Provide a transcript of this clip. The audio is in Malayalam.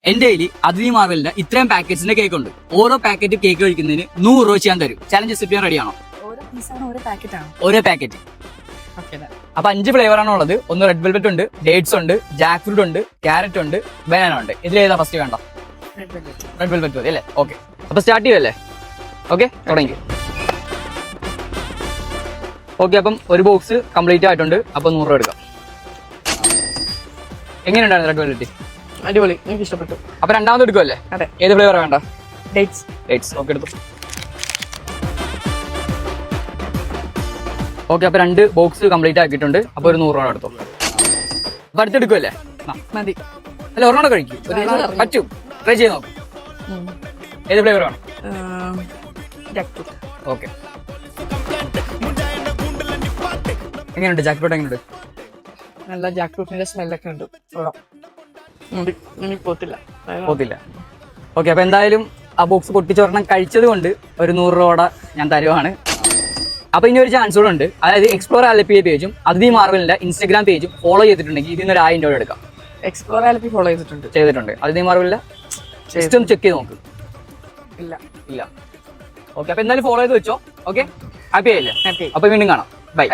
എന്റെ കയ്യിൽ അതിഥി മാർവലിന്റെ ഇത്രയും പാക്കറ്റ്സിന്റെ കേക്ക് ഉണ്ട്. ഓരോ പാക്കറ്റ് കേക്ക് കഴിക്കുന്നതിന് 100 രൂപ ചെയ്യാൻ തരും. ചാലഞ്ച് അക്സെപ്റ്റ് ചെയ്യാൻ റെഡിയാണോ? ഓരോ പാക്കറ്റ്. അപ്പൊ 5 ഫ്ലേവർ ആണ് ഉള്ളത്. ഒന്ന് റെഡ് വെൽവെറ്റ് ഉണ്ട്, ഡേറ്റ്സ് ഉണ്ട്, ജാക്ക് ഫ്രൂട്ട് ഉണ്ട്, ക്യാരറ്റ് ഉണ്ട്, ബനാന ഉണ്ട്. ഇതിലേതാ ഫസ്റ്റ് വേണ്ട? റെഡ് വെൽവെറ്റ് മതി അല്ലേ? ഓക്കെ, അപ്പൊ സ്റ്റാർട്ട് ചെയ്യുമല്ലേ? ഓക്കെ, തുടങ്ങി. ഓക്കെ, അപ്പം ഒരു ബോക്സ് കംപ്ലീറ്റ് ആയിട്ടുണ്ട്. അപ്പൊ 100 രൂപ എടുക്കാം. എങ്ങനെയുണ്ടായിരുന്നു റെഡ് വെൽവെറ്റ്? അടിപൊളി, എനിക്ക് ഇഷ്ടപ്പെട്ടു. അപ്പൊ രണ്ടാമത് എടുക്കുമല്ലേ? അതെ. ഏത് ഫ്ലേവർ വേണ്ട? ഡേറ്റ്സ്. ഓക്കെ, എടുത്തു. ഓക്കെ, അപ്പൊ 2 ബോക്സ് കംപ്ലീറ്റ് ആക്കിയിട്ടുണ്ട്. അപ്പൊ ഒരു 100 രൂപ എടുത്തു. അപ്പൊ അടുത്തെടുക്കുമല്ലേ? മതി. അല്ല, ഒരെണ്ണം കഴിക്കും, പറ്റും. ട്രൈ ചെയ്ത് നോക്കും. ഏത് ഫ്ലേവർ വേണം? ഓക്കെ, എങ്ങനെയുണ്ട് ജാക്ക് ഫ്രൂട്ട്? എങ്ങനെയുണ്ട്? നല്ല ജാക്ക് ഫ്രൂട്ടിന്റെ സ്മെല്ലൊക്കെ ഉണ്ട്. പോത്തില്ല. ഓക്കെ, അപ്പൊ എന്തായാലും ആ ബോക്സ് പൊട്ടിച്ചൊരെണ്ണം കഴിച്ചത് കൊണ്ട് ഒരു 100 രൂപ ഞാൻ തരുവാണ്. അപ്പൊ ഇനി ഒരു ചാൻസ് കൂടെ ഉണ്ട്. അതായത് എക്സ്പ്ലോർ ആലപ്പി പേജും അതിഥി മാർവലിന്റെ ഇൻസ്റ്റാഗ്രാം പേജും ഫോളോ ചെയ്തിട്ടുണ്ടെങ്കിൽ ഇതിന് ഒരു 1000 രൂപ എടുക്കാം. എക്സ്പ്ലോർ ആലപ്പി ഫോളോ ചെയ്തിട്ടുണ്ട്. അതിഥി മാർവലിന്റെ സിസ്റ്റം ചെക്ക് ചെയ്ത് നോക്ക്. ഇല്ല. ഓക്കെ, അപ്പൊ എന്തായാലും ഫോളോ ചെയ്ത് വെച്ചോ. ഓക്കെ, ഹാപ്പി ആയില്ലേ? അപ്പൊ വീണ്ടും കാണാം. ബൈ.